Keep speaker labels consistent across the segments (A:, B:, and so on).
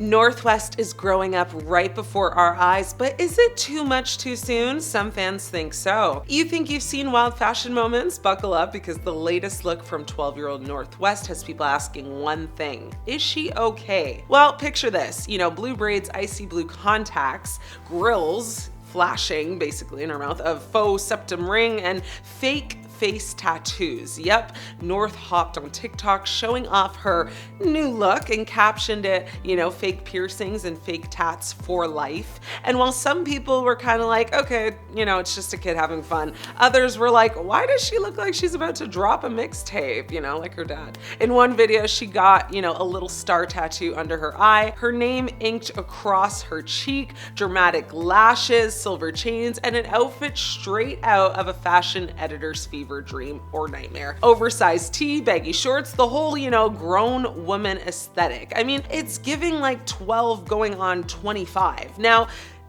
A: Northwest is growing up right before our eyes, but is it too much too soon? Some fans think so. You think you've seen wild fashion moments? Buckle up, because the latest look from 12-year-old Northwest has people asking one thing: is she okay? Well, picture this, blue braids, icy blue contacts, grills flashing basically in her mouth, a faux septum ring, and fake face tattoos. Yep, North hopped on TikTok showing off her new look and captioned it, fake piercings and fake tats for life. And while some people were kind of like, okay, it's just a kid having fun, others were like, why does she look like she's about to drop a mixtape, like her dad? In one video, she got, a little star tattoo under her eye, her name inked across her cheek, dramatic lashes, silver chains, and an outfit straight out of a fashion editor's fever dream or nightmare. Oversized tee, baggy shorts, the whole, grown woman aesthetic. I mean, it's giving like 12 going on 25. Now,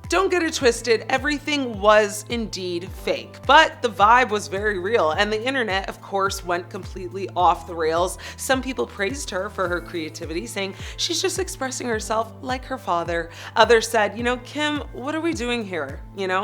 A: don't get it twisted, everything was indeed fake, but the vibe was very real, and the internet, of course, went completely off the rails. Some people praised her for her creativity, saying she's just expressing herself like her father. Others said, Kim, what are we doing here?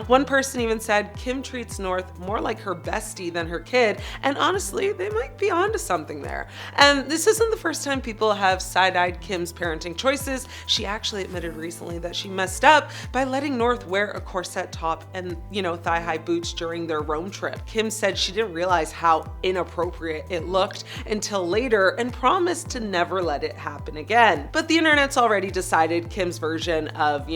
A: One person even said Kim treats North more like her bestie than her kid, and honestly, they might be onto something there. And this isn't the first time people have side-eyed Kim's parenting choices. She actually admitted recently that she messed up by letting North wear a corset top and, thigh-high boots during their Rome trip. Kim said she didn't realize how inappropriate it looked until later and promised to never let it happen again. But the internet's already decided Kim's version of,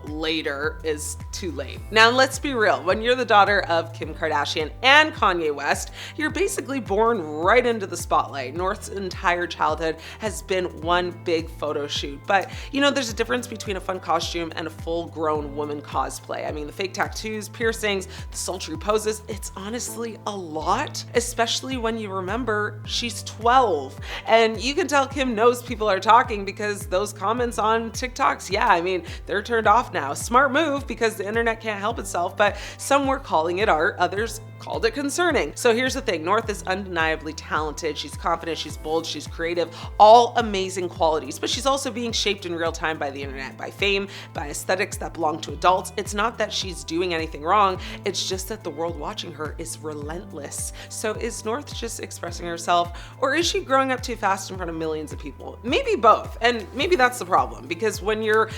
A: later is too late. Now, let's be real. When you're the daughter of Kim Kardashian and Kanye West, you're basically born right into the spotlight. North's entire childhood has been one big photo shoot. But, there's a difference between a fun costume and a full-grown woman cosplay. I mean, the fake tattoos, piercings, the sultry poses, it's honestly a lot, especially when you remember she's 12. And you can tell Kim knows people are talking, because those comments on TikToks, yeah, I mean, they're turned off now. Smart move, because the internet can't help itself, but some were calling it art, others called it concerning. So here's the thing, North is undeniably talented, she's confident, she's bold, she's creative, all amazing qualities, but she's also being shaped in real time by the internet, by fame, by aesthetics that belong to adults. It's not that she's doing anything wrong, it's just that the world watching her is relentless. So is North just expressing herself, or is she growing up too fast in front of millions of people? Maybe both, and maybe that's the problem, because when you're,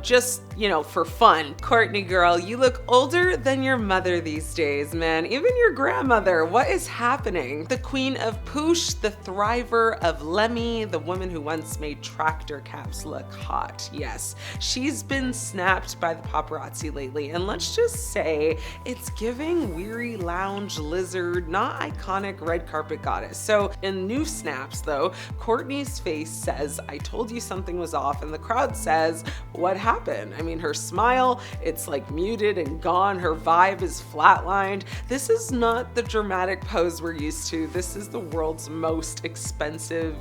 A: just, for fun. Kourtney girl, you look older than your mother these days, man. Even your grandmother. What is happening? The queen of Poosh, the thriver of Lemmy, the woman who once made tractor caps look hot. Yes, she's been snapped by the paparazzi lately, and let's just say it's giving weary lounge lizard, not iconic red carpet goddess. So in new snaps though, Kourtney's face says, I told you something was off, and the crowd says, what happened? I mean, her smile, it's like muted and gone. Her vibe is flatlined. This is not the dramatic pose we're used to. This is the world's most expensive,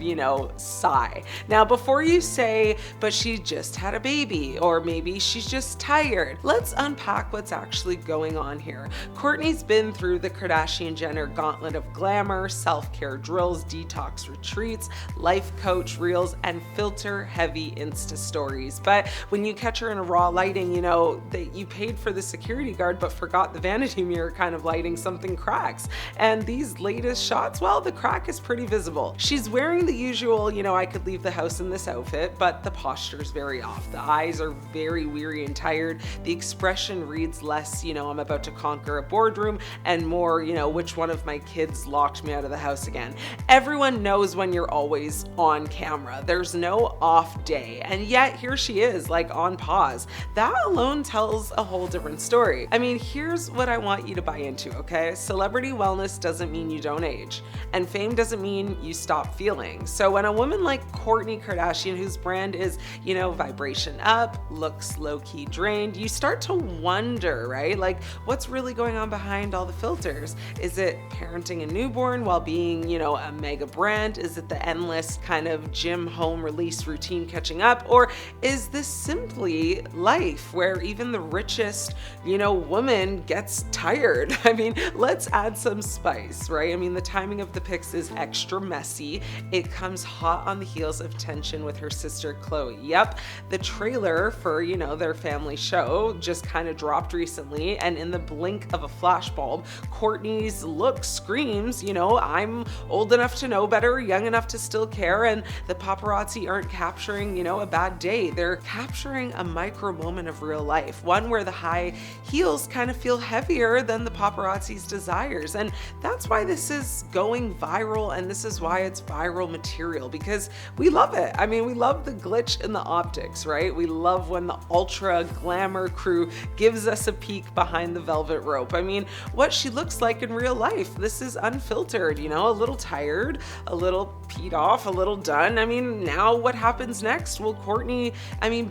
A: sigh. Now, before you say, but she just had a baby, or maybe she's just tired, let's unpack what's actually going on here. Kourtney's been through the Kardashian-Jenner gauntlet of glamour, self-care drills, detox retreats, life coach reels, and filter-heavy Insta stories. But when you catch her in a raw lighting, that you paid for the security guard but forgot the vanity mirror kind of lighting, something cracks. And these latest shots, well, the crack is pretty visible. She's wearing the usual, I could leave the house in this outfit, but the posture's very off. The eyes are very weary and tired. The expression reads less, I'm about to conquer a boardroom, and more, which one of my kids locked me out of the house again. Everyone knows when you're always on camera. There's no off day. And yet here she is, like on pause. That alone tells a whole different story. I mean, here's what I want you to buy into, okay? Celebrity wellness doesn't mean you don't age, and fame doesn't mean you stop feeling. So when a woman like Kourtney Kardashian, whose brand is, vibration up, looks low-key drained, mind, you start to wonder, right? Like, what's really going on behind all the filters? Is it parenting a newborn while being, a mega brand? Is it the endless kind of gym home release routine catching up? Or is this simply life where even the richest, woman gets tired? I mean, let's add some spice, right? I mean, the timing of the pics is extra messy. It comes hot on the heels of tension with her sister Khloe. Yep, the trailer for, their family show just kind of dropped recently, and in the blink of a flashbulb, Kourtney's look screams, I'm old enough to know better, young enough to still care, and the paparazzi aren't capturing, a bad day. They're capturing a micro moment of real life, one where the high heels kind of feel heavier than the paparazzi's desires. And that's why this is going viral, and this is why it's viral material, because we love it. I mean, we love the glitch in the optics, right? We love when the ultra glamour crew gives us a peek behind the velvet rope. I mean, what she looks like in real life. This is unfiltered, a little tired, a little peed off, a little done. I mean, now what happens next? Will Kourtney,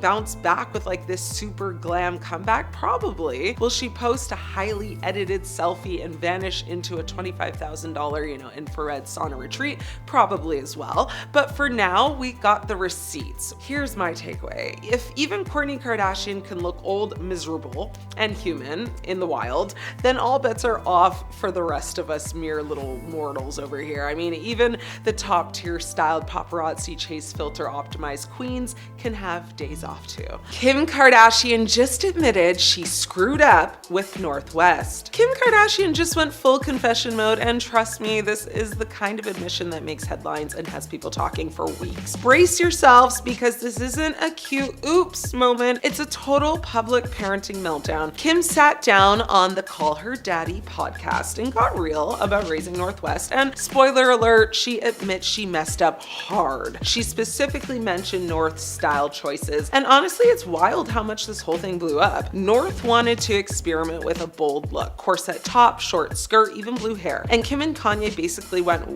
A: bounce back with like this super glam comeback? Probably. Will she post a highly edited selfie and vanish into a $25,000, infrared sauna retreat? Probably as well. But for now, we got the receipts. Here's my takeaway. If even Kourtney Kardashian can look old, miserable, and human in the wild, then all bets are off for the rest of us mere little mortals over here. I mean, even the top tier styled paparazzi chase filter optimized queens can have days off too. Kim Kardashian just admitted she screwed up with North West. Kim Kardashian just went full confession mode, and trust me, this is the kind of admission that makes headlines and has people talking for weeks. Brace yourselves, because this isn't a cute oops moment. It's a total public parenting meltdown. Kim sat down on the Call Her Daddy podcast and got real about raising North West, and spoiler alert, she admits she messed up hard. She specifically mentioned North's style choices, and honestly, it's wild how much this whole thing blew up. North wanted to experiment with a bold look, corset top, short skirt, even blue hair, and Kim and Kanye basically went,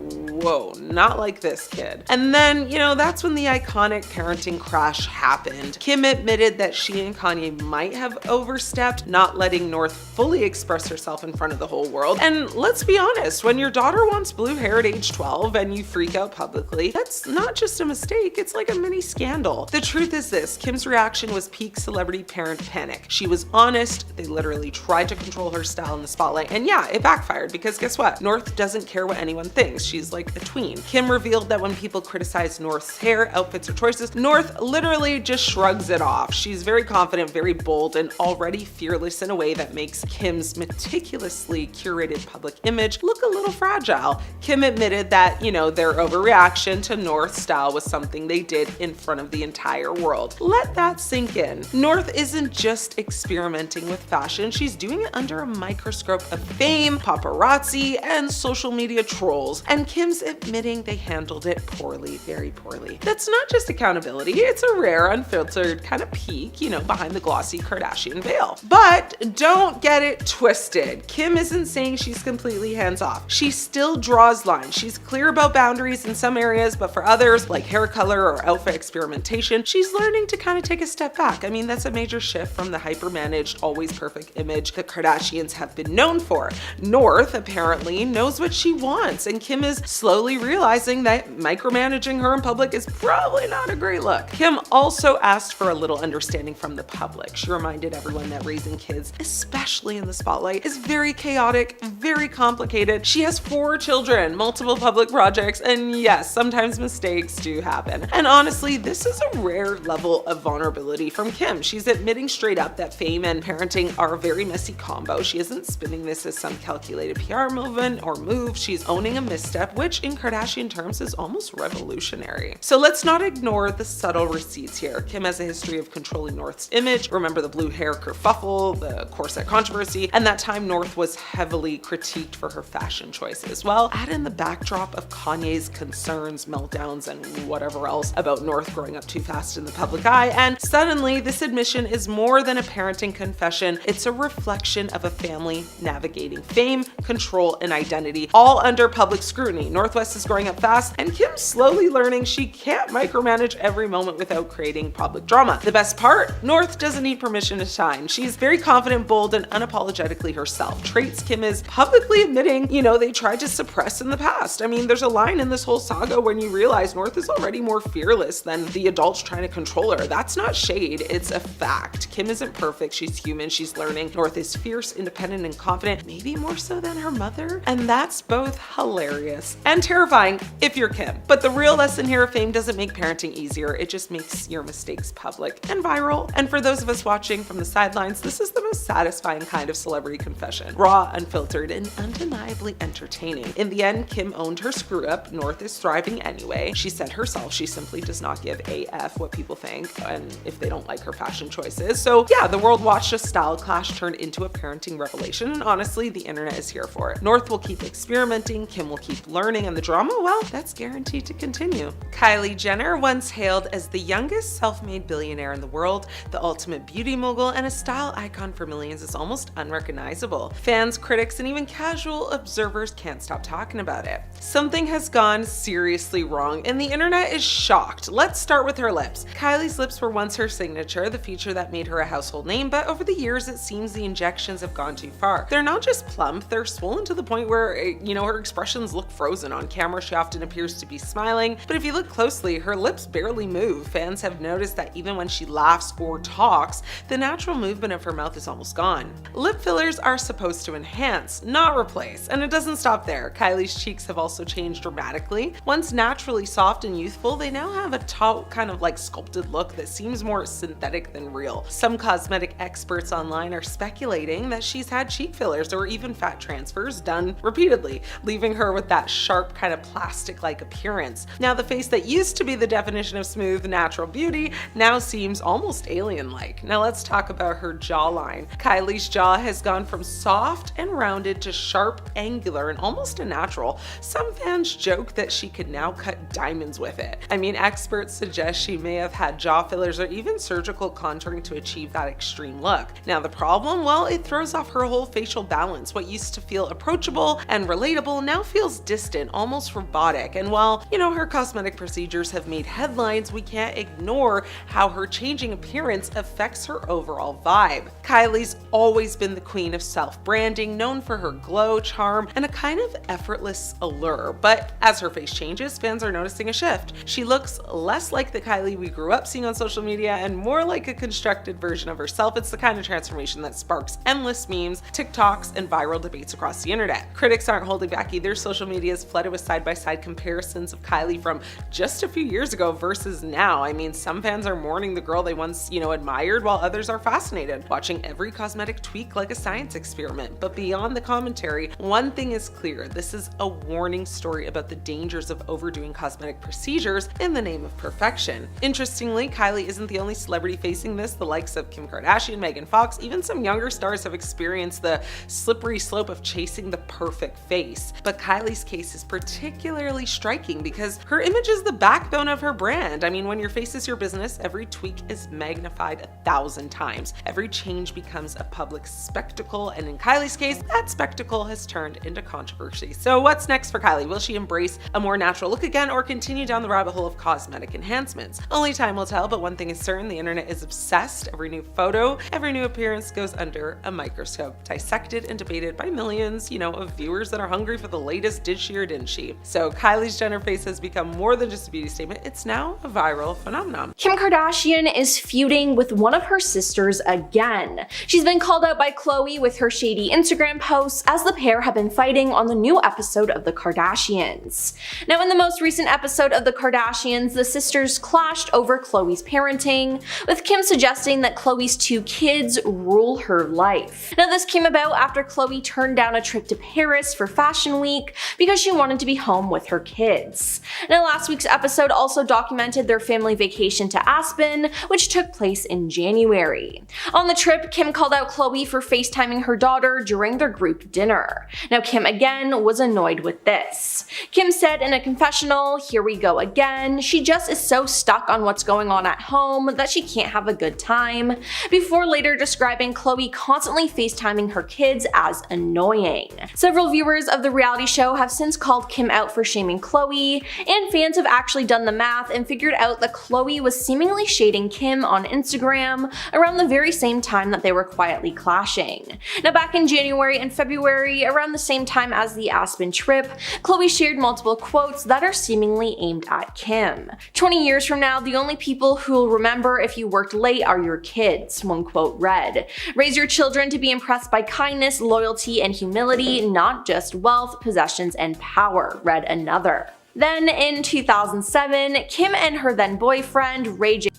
A: whoa, not like this kid. And then, that's when the iconic parenting crash happened. Kim admitted that she and Kanye might have overstepped, not letting North fully express herself in front of the whole world. And let's be honest, when your daughter wants blue hair at age 12 and you freak out publicly, that's not just a mistake, it's like a mini scandal. The truth is this, Kim's reaction was peak celebrity parent panic. She was honest, they literally tried to control her style in the spotlight, and yeah, it backfired, because guess what? North doesn't care what anyone thinks. She's like a tween. Kim revealed that when people criticize North's hair, outfits, or choices, North literally just shrugs it off. She's very confident, very bold, and already fearless in a way that makes Kim's meticulously curated public image look a little fragile. Kim admitted that, their overreaction to North's style was something they did in front of the entire world. Let that sink in. North isn't just experimenting with fashion, she's doing it under a microscope of fame, paparazzi, and social media trolls. And Kim's admitting they handled it poorly, very poorly. That's not just accountability, it's a rare, unfiltered kind of peek, behind the glossy Kardashian veil. But don't get it twisted. Kim isn't saying she's completely hands-off. She still draws lines. She's clear about boundaries in some areas, but for others, like hair color or outfit experimentation, she's learning to kind of take a step back. I mean, that's a major shift from the hyper-managed, always perfect image the Kardashians have been known for. North apparently knows what she wants, and Kim is slowly realizing that micromanaging her in public is probably not a great look. Kim also asked for a little understanding from the public. She reminded everyone that raising kids, especially in the spotlight, is very chaotic, very complicated. She has 4 children, multiple public projects, and yes, sometimes mistakes do happen. And honestly, this is a rare level of vulnerability from Kim. She's admitting straight up that fame and parenting are a very messy combo. She isn't spinning this as some calculated PR movement or move. She's owning a misstep, which in Kardashian terms is almost revolutionary. So let's not ignore the subtle receipts here. Kim has a history of controlling North's image. Remember the blue hair kerfuffle, the corset controversy, and that time North was heavily critiqued for her fashion choices. Well, add in the backdrop of Kanye's concerns, meltdowns, and whatever else about North growing up too fast in the public eye, and suddenly this admission is more than a parenting confession. It's a reflection of a family navigating fame, control, and identity, all under public scrutiny. North West is growing up fast, and Kim's slowly learning she can't micromanage every moment without creating public drama. The best part, North doesn't need permission to shine. She's very confident, bold, and unapologetically herself. Traits Kim is publicly admitting, they tried to suppress in the past. I mean, there's a line in this whole saga when you realize North is already more fearless than the adults trying to control her. That's not shade, it's a fact. Kim isn't perfect, she's human, she's learning. North is fierce, independent, and confident, maybe more so than her mother. And that's both hilarious and terrifying if you're Kim. But the real lesson here, fame doesn't make parenting easier, it just makes your mistakes public and viral. And for those of us watching from the sidelines, this is the most satisfying kind of celebrity confession. Raw, unfiltered, and undeniably entertaining. In the end, Kim owned her screw up. North is thriving anyway. She said herself she simply does not give a F what people think and if they don't like her fashion choices. So yeah, the world watched a style clash turn into a parenting revelation, and honestly, the internet is here for it. North will keep experimenting, Kim will keep learning, and the drama, well, that's guaranteed to continue. Kylie Jenner, once hailed as the youngest self-made billionaire in the world, the ultimate beauty mogul, and a style icon for millions, is almost unrecognizable. Fans, critics, and even casual observers can't stop talking about it. Something has gone seriously wrong, and the internet is shocked. Let's start with her lips. Kylie's lips were once her signature, the feature that made her a household name, but over the years it seems the injections have gone too far. They're not just plump, they're swollen to the point where, her expressions look frozen. On camera, she often appears to be smiling, but if you look closely, her lips barely move. Fans have noticed that even when she laughs or talks, the natural movement of her mouth is almost gone. Lip fillers are supposed to enhance, not replace, and it doesn't stop there. Kylie's cheeks have also changed dramatically. Once naturally soft and youthful, they now have a taut, kind of like sculpted look that seems more synthetic than real. Some cosmetic experts online are speculating that she's had cheek fillers or even fat transfers done repeatedly, leaving her with that sharp, kind of plastic-like appearance. Now, the face that used to be the definition of smooth, natural beauty now seems almost alien-like. Now let's talk about her jawline. Kylie's jaw has gone from soft and rounded to sharp, angular, and almost unnatural. Some fans joke that she could now cut diamonds with it. I mean, experts suggest she may have had jaw fillers or even surgical contouring to achieve that extreme look. Now the problem? Well, it throws off her whole facial balance. What used to feel approachable and relatable now feels distant, almost robotic. And while, her cosmetic procedures have made headlines, we can't ignore how her changing appearance affects her overall vibe. Kylie's always been the queen of self-branding, known for her glow, charm, and a kind of effortless allure. But as her face changes, fans are noticing a shift. She looks less like the Kylie we grew up seeing on social media and more like a constructed version of herself. It's the kind of transformation that sparks endless memes, TikToks, and viral debates across the internet. Critics aren't holding back either. Social media is flooded with side-by-side comparisons of Kylie from just a few years ago versus now. I mean, some fans are mourning the girl they once, admired, while others are fascinated, watching every cosmetic tweak like a science experiment. But beyond the commentary, one thing is clear. This is a warning story about the dangers of overdoing cosmetic procedures in the name of perfection. Interestingly, Kylie isn't the only celebrity facing this. The likes of Kim Kardashian, Megan Fox, even some younger stars have experienced the slippery slope of chasing the perfect face. But Kylie's case is particularly striking because her image is the backbone of her brand. I mean, when your face is your business, every tweak is magnified 1,000 times. Every change becomes a public spectacle, and in Kylie's case, that spectacle has turned into controversy. So what's next for Kylie? Will she embrace a more natural look again or continue down the rabbit hole of cosmetic enhancements? Only time will tell, but one thing is certain, the internet is obsessed. Every new photo, every new appearance goes under a microscope, dissected and debated by millions, of viewers that are hungry for the latest did she or didn't she. So Kylie's Jenner face has become more than just a beauty statement, it's now a viral phenomenon.
B: Kim Kardashian is feuding with one of her sisters again. She's been called out by Khloe with her shady Instagram posts as the pair have been fighting on the new episode of The Kardashians. Now, in the most recent episode of The Kardashians, the sisters clashed over Khloe's parenting, with Kim suggesting that Khloe's 2 kids rule her life. Now, this came about after Khloe turned down a trip to Paris for Fashion Week because she wanted to be home with her kids. Now, last week's episode also documented their family vacation to Aspen, which took place in January. On the trip, Kim called out Khloe for FaceTiming her daughter during their group dinner. Now, Kim again was annoyed with this. Kim said in a confessional, "Here we go again. She just is so stuck on what's going on at home that she can't have a good time," before later describing Khloe constantly FaceTiming her kids as annoying. Several viewers of the reality show have since called Kim out for shaming Khloe, and fans have actually done the math and figured out that Khloe was seemingly shading Kim on Instagram Instagram around the very same time that they were quietly clashing. Now back in January and February, around the same time as the Aspen trip, Khloe shared multiple quotes that are seemingly aimed at Kim. 20 years from now, the only people who'll remember if you worked late are your kids, one quote read. Raise your children to be impressed by kindness, loyalty, and humility, not just wealth, possessions, and power, read another. Then in 2007, Kim and her then boyfriend, Ray J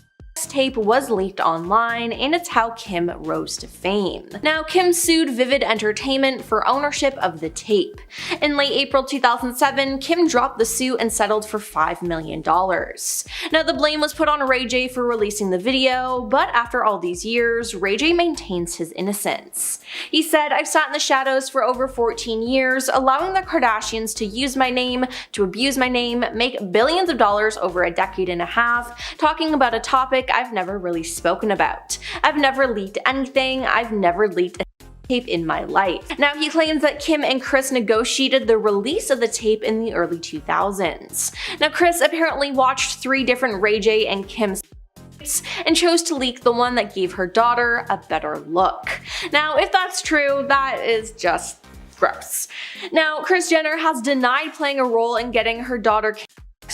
B: tape was leaked online, and it's how Kim rose to fame. Now, Kim sued Vivid Entertainment for ownership of the tape. In late April 2007, Kim dropped the suit and settled for $5 million. Now, the blame was put on Ray J for releasing the video, but after all these years, Ray J maintains his innocence. He said, "I've sat in the shadows for over 14 years, allowing the Kardashians to use my name, to abuse my name, make billions of dollars over a decade and a half, talking about a topic I've never really spoken about. I've never leaked anything. I've never leaked a tape in my life." Now, he claims that Kim and Kris negotiated the release of the tape in the early 2000s. Now, Kris apparently watched 3 different Ray J and Kim and chose to leak the one that gave her daughter a better look. Now, if that's true, that is just gross. Now, Kris Jenner has denied playing a role in getting her daughter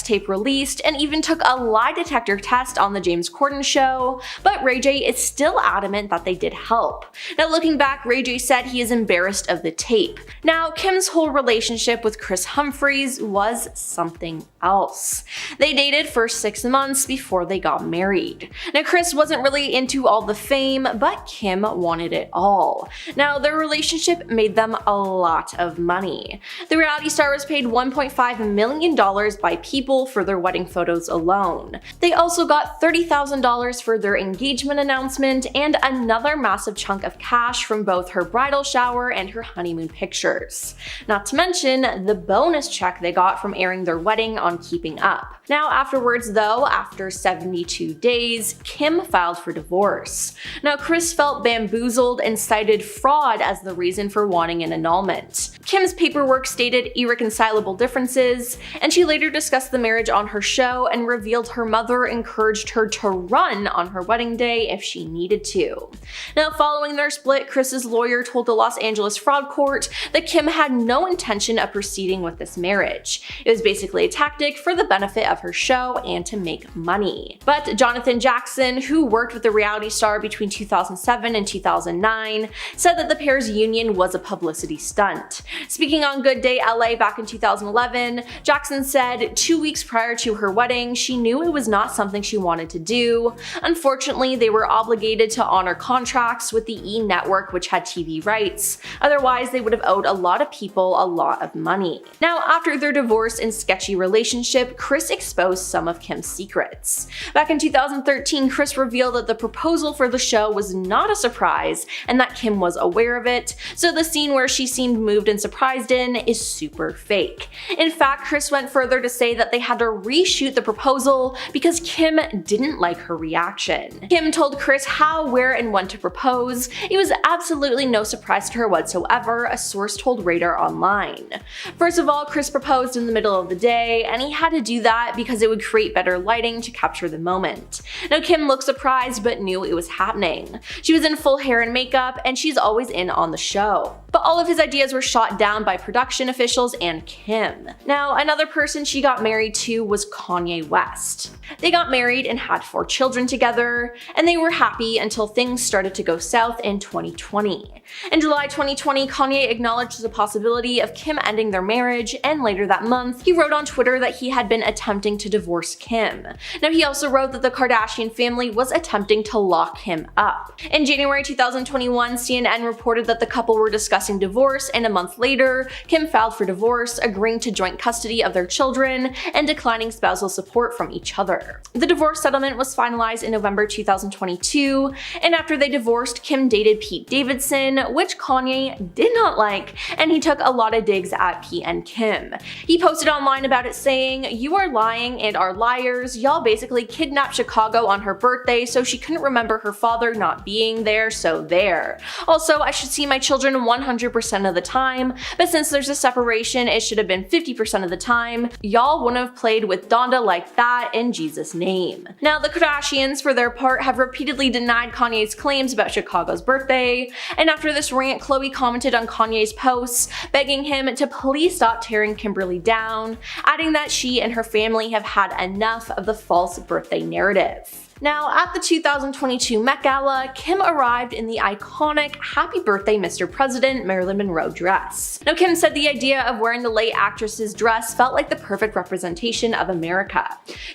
B: tape released and even took a lie detector test on the James Corden show, but Ray J is still adamant that they did help. Now, looking back, Ray J said he is embarrassed of the tape. Now, Kim's whole relationship with Kris Humphries was something else. They dated for 6 months before they got married. Now, Kris wasn't really into all the fame, but Kim wanted it all. Now, their relationship made them a lot of money. The reality star was paid $1.5 million by people for their wedding photos alone. They also got $30,000 for their engagement announcement and another massive chunk of cash from both her bridal shower and her honeymoon pictures. Not to mention the bonus check they got from airing their wedding on Keeping Up. Now, afterwards though, after 72 days, Kim filed for divorce. Now, Kris felt bamboozled and cited fraud as the reason for wanting an annulment. Kim's paperwork stated irreconcilable differences, and she later discussed the marriage on her show and revealed her mother encouraged her to run on her wedding day if she needed to. Now, following their split, Kris's lawyer told the Los Angeles fraud court that Kim had no intention of proceeding with this marriage. It was basically a tactic for the benefit of her show and to make money. But Jonathan Jackson, who worked with the reality star between 2007 and 2009, said that the pair's union was a publicity stunt. Speaking on Good Day LA back in 2011, Jackson said, 2 weeks prior to her wedding, she knew it was not something she wanted to do. Unfortunately, they were obligated to honor contracts with the E! Network, which had TV rights. Otherwise, they would have owed a lot of people a lot of money. Now, after their divorce and sketchy relationship, Kris exposed some of Kim's secrets. Back in 2013, Kris revealed that the proposal for the show was not a surprise and that Kim was aware of it, so the scene where she seemed moved and surprised in is super fake. In fact, Kris went further to say that they had to reshoot the proposal because Kim didn't like her reaction. Kim told Kris how, where, and when to propose. It was absolutely no surprise to her whatsoever, a source told Radar Online. First of all, Kris proposed in the middle of the day, and he had to do that because it would create better lighting to capture the moment. Now, Kim looked surprised but knew it was happening. She was in full hair and makeup, and she's always in on the show. But all of his ideas were shot down by production officials and Kim. Now, another person she got married to was Kanye West. They got married and had 4 children together, and they were happy until things started to go south in 2020. In July 2020, Kanye acknowledged the possibility of Kim ending their marriage, and later that month, he wrote on Twitter that he had been attempting to divorce Kim. Now, he also wrote that the Kardashian family was attempting to lock him up. In January 2021, CNN reported that the couple were discussing divorce, and a month later, Kim filed for divorce, agreeing to joint custody of their children and declining spousal support from each other. The divorce settlement was finalized in November 2022, and after they divorced, Kim dated Pete Davidson, which Kanye did not like, and he took a lot of digs at Pete and Kim. He posted online about it saying, "You are lying lying and are liars. Y'all basically kidnapped Chicago on her birthday so she couldn't remember her father not being there, so there. Also, I should see my children 100% of the time, but since there's a separation, it should have been 50% of the time. Y'all wouldn't have played with Donda like that in Jesus' name. Now, the Kardashians, for their part, have repeatedly denied Kanye's claims about Chicago's birthday, and after this rant, Khloe commented on Kanye's posts, begging him to please stop tearing Kimberly down, adding that she and her family have had enough of the false birthday narrative. Now, at the 2022 Met Gala, Kim arrived in the iconic Happy Birthday Mr. President Marilyn Monroe dress. Now, Kim said the idea of wearing the late actress's dress felt like the perfect representation of America.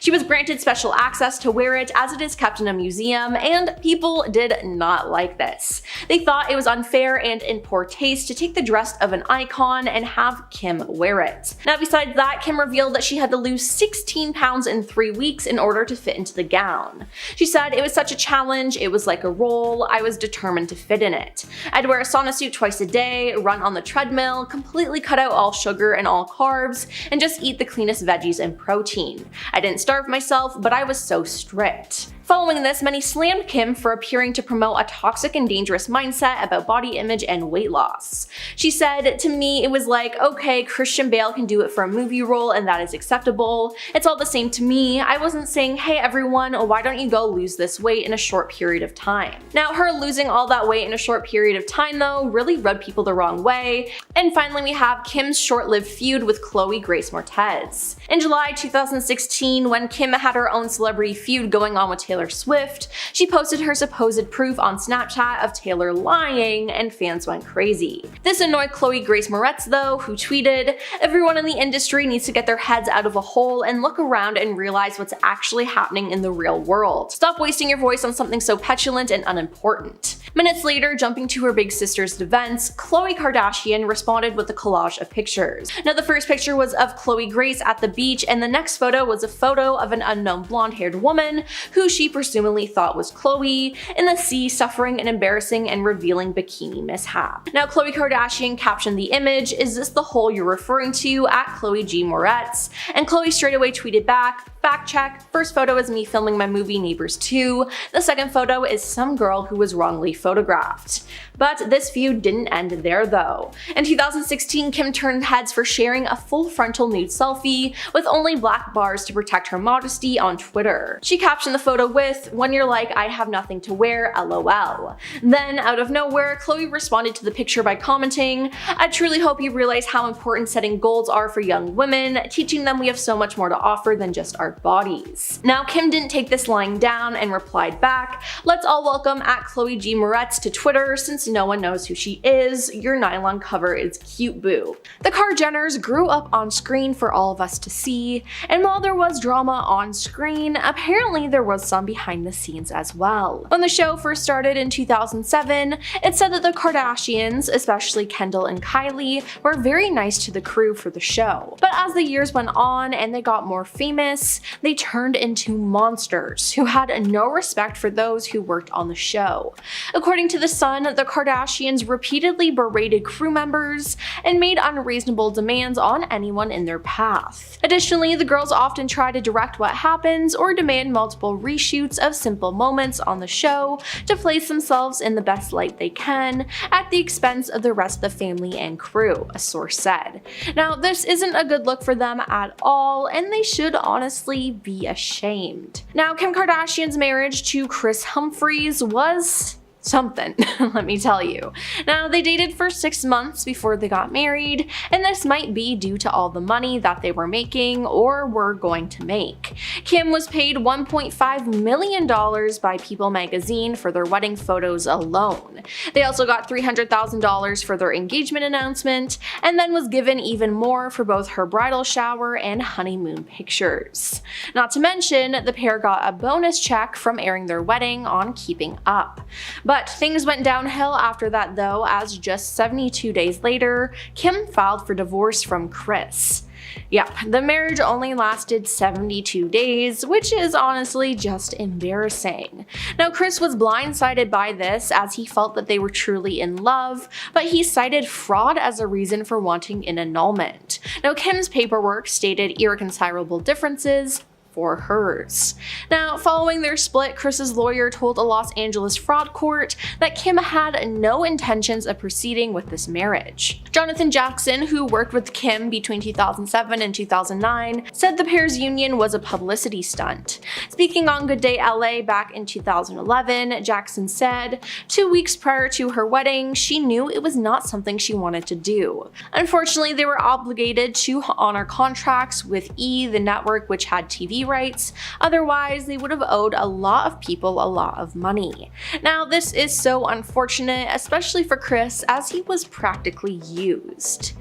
B: She was granted special access to wear it as it is kept in a museum, and people did not like this. They thought it was unfair and in poor taste to take the dress of an icon and have Kim wear it. Now, besides that, Kim revealed that she had to lose 16 pounds in 3 weeks in order to fit into the gown. She said, "It was such a challenge, it was like a role, I was determined to fit in it. I'd wear a sauna suit twice a day, run on the treadmill, completely cut out all sugar and all carbs, and just eat the cleanest veggies and protein. I didn't starve myself, but I was so strict." Following this, many slammed Kim for appearing to promote a toxic and dangerous mindset about body image and weight loss. She said, "To me, it was like, okay, Christian Bale can do it for a movie role and that is acceptable. It's all the same to me. I wasn't saying, hey everyone, why don't you go lose this weight in a short period of time." Now, her losing all that weight in a short period of time though really rubbed people the wrong way. And finally, we have Kim's short-lived feud with Khloe Grace Moretz. In July 2016, when Kim had her own celebrity feud going on with Taylor Swift, she posted her supposed proof on Snapchat of Taylor lying, and fans went crazy. This annoyed Khloe Grace Moretz though, who tweeted, "Everyone in the industry needs to get their heads out of a hole and look around and realize what's actually happening in the real world. Stop wasting your voice on something so petulant and unimportant." Minutes later, jumping to her big sister's defense, Khloe Kardashian responded with a collage of pictures. Now, the first picture was of Khloe Grace at the beach, and the next photo was a photo of an unknown blonde-haired woman who she presumably thought was Khloe in the sea, suffering an embarrassing and revealing bikini mishap. Now, Khloe Kardashian captioned the image, "Is this the hole you're referring to?" at Khloe G. Moretz, and Khloe straight away tweeted back, "Fact check, first photo is me filming my movie Neighbors 2, the second photo is some girl who was wrongly photographed." But this feud didn't end there though. In 2016, Kim turned heads for sharing a full frontal nude selfie with only black bars to protect her modesty on Twitter. She captioned the photo with, "When you're like, I have nothing to wear, LOL." Then, out of nowhere, Khloe responded to the picture by commenting, "I truly hope you realize how important setting goals are for young women, teaching them we have so much more to offer than just our bodies." Now, Kim didn't take this lying down and replied back, "Let's all welcome at Khloe G. Moretz to Twitter since no one knows who she is. Your nylon cover is cute, boo." The Kar-Jenners grew up on screen for all of us to see, and while there was drama on screen, apparently there was some behind the scenes as well. When the show first started in 2007, it said that the Kardashians, especially Kendall and Kylie, were very nice to the crew for the show. But as the years went on and they got more famous, they turned into monsters who had no respect for those who worked on the show. According to The Sun, the Kardashians repeatedly berated crew members and made unreasonable demands on anyone in their path. Additionally, the girls often try to direct what happens or demand multiple reshoots of simple moments on the show to place themselves in the best light they can at the expense of the rest of the family and crew, a source said. Now, this isn't a good look for them at all, and they should honestly be ashamed. Now, Kim Kardashian's marriage to Kris Humphries was something, let me tell you. Now, they dated for 6 months before they got married, and this might be due to all the money that they were making or were going to make. Kim was paid $1.5 million by People magazine for their wedding photos alone. They also got $300,000 for their engagement announcement, and then was given even more for both her bridal shower and honeymoon pictures. Not to mention, the pair got a bonus check from airing their wedding on Keeping Up. But things went downhill after that though, as just 72 days later, Kim filed for divorce from Kris. Yep, the marriage only lasted 72 days, which is honestly just embarrassing. Now, Kris was blindsided by this as he felt that they were truly in love, but he cited fraud as a reason for wanting an annulment. Now, Kim's paperwork stated irreconcilable differences for hers. Now, following their split, Kris's lawyer told a Los Angeles fraud court that Kim had no intentions of proceeding with this marriage. Jonathan Jackson, who worked with Kim between 2007 and 2009, said the pair's union was a publicity stunt. Speaking on Good Day LA back in 2011, Jackson said, 2 weeks prior to her wedding, she knew it was not something she wanted to do. Unfortunately, they were obligated to honor contracts with E!, the network which had TV rights, otherwise they would have owed a lot of people a lot of money. Now, this is so unfortunate, especially for Kris, as he was practically used.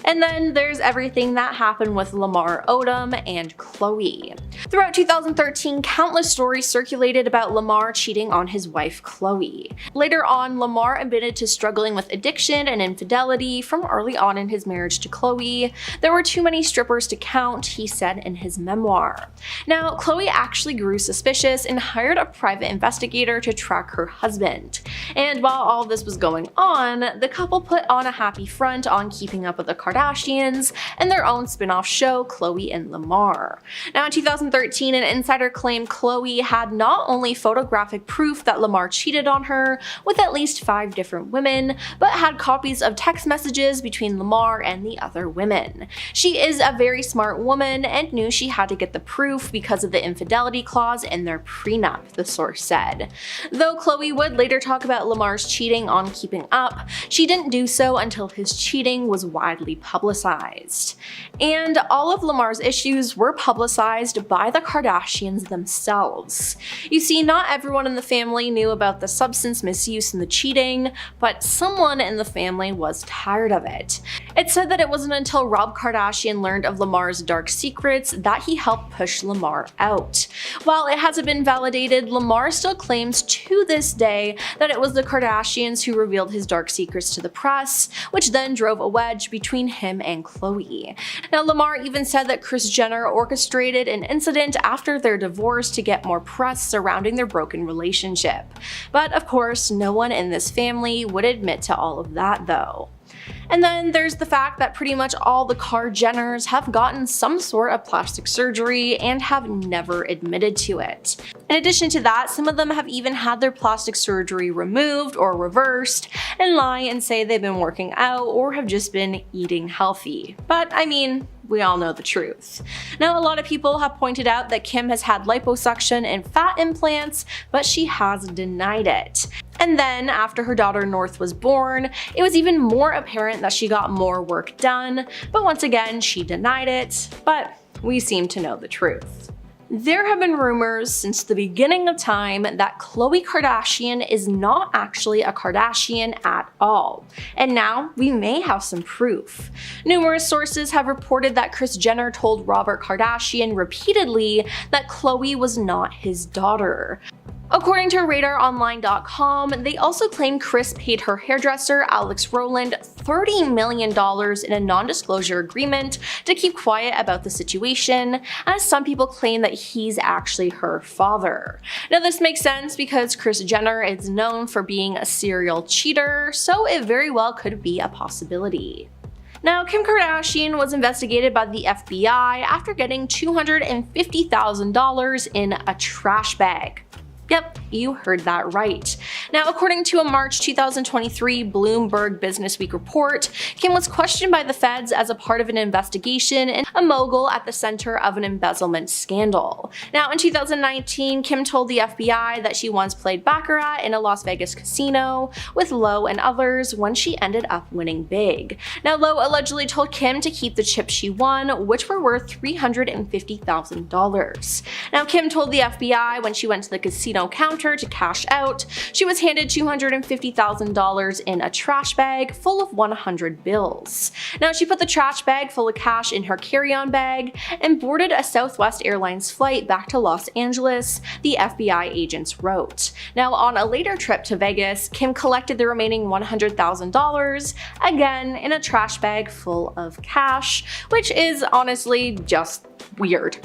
B: And then there's everything that happened with Lamar Odom and Khloe. Throughout 2013, countless stories circulated about Lamar cheating on his wife Khloe. Later on, Lamar admitted to struggling with addiction and infidelity from early on in his marriage to Khloe. There were too many strippers to count, he said in his memoir. Now, Khloe actually grew suspicious and hired a private investigator to track her husband. And while all this was going on, the couple put on a happy front on keeping up with the Kardashians and their own spin-off show, Khloe and Lamar. Now, in 2013, an insider claimed Khloe had not only photographic proof that Lamar cheated on her with at least 5 different women, but had copies of text messages between Lamar and the other women. She is a very smart woman and knew she had to get the proof because of the infidelity clause in their prenup, the source said. Though Khloe would later talk about Lamar's cheating on Keeping Up, she didn't do so until his cheating was widely publicized. And all of Lamar's issues were publicized by the Kardashians themselves. You see, not everyone in the family knew about the substance misuse and the cheating, but someone in the family was tired of it. It said that it wasn't until Rob Kardashian learned of Lamar's dark secrets that he helped push Lamar out. While it hasn't been validated, Lamar still claims to this day that it was the Kardashians who revealed his dark secrets to the press, which then drove a wedge between him and Khloe. Now, Lamar even said that Kris Jenner orchestrated an incident after their divorce to get more press surrounding their broken relationship. But of course, no one in this family would admit to all of that though. And then there's the fact that pretty much all the Kar-Jenners have gotten some sort of plastic surgery and have never admitted to it. In addition to that, some of them have even had their plastic surgery removed or reversed and lie and say they've been working out or have just been eating healthy. But I mean, we all know the truth. Now, a lot of people have pointed out that Kim has had liposuction and fat implants, but she has denied it. And then, after her daughter North was born, it was even more apparent that she got more work done, but once again, she denied it, but we seem to know the truth. There have been rumors since the beginning of time that Khloe Kardashian is not actually a Kardashian at all, and now we may have some proof. Numerous sources have reported that Kris Jenner told Robert Kardashian repeatedly that Khloe was not his daughter. According to RadarOnline.com, they also claim Kris paid her hairdresser, Alex Rowland, $30 million in a non-disclosure agreement to keep quiet about the situation, as some people claim that he's actually her father. Now, this makes sense because Kris Jenner is known for being a serial cheater, so it very well could be a possibility. Now, Kim Kardashian was investigated by the FBI after getting $250,000 in a trash bag. Yep, you heard that right. Now, according to a March 2023 Bloomberg Businessweek report, Kim was questioned by the feds as a part of an investigation and a mogul at the center of an embezzlement scandal. Now, in 2019, Kim told the FBI that she once played baccarat in a Las Vegas casino with Lowe and others when she ended up winning big. Now, Lowe allegedly told Kim to keep the chips she won, which were worth $350,000. Now, Kim told the FBI when she went to the casino counter to cash out, she was handed $250,000 in a trash bag full of 100 bills. Now, she put the trash bag full of cash in her carry-on bag and boarded a Southwest Airlines flight back to Los Angeles, the FBI agents wrote. Now, on a later trip to Vegas, Kim collected the remaining $100,000, again in a trash bag full of cash, which is honestly just weird.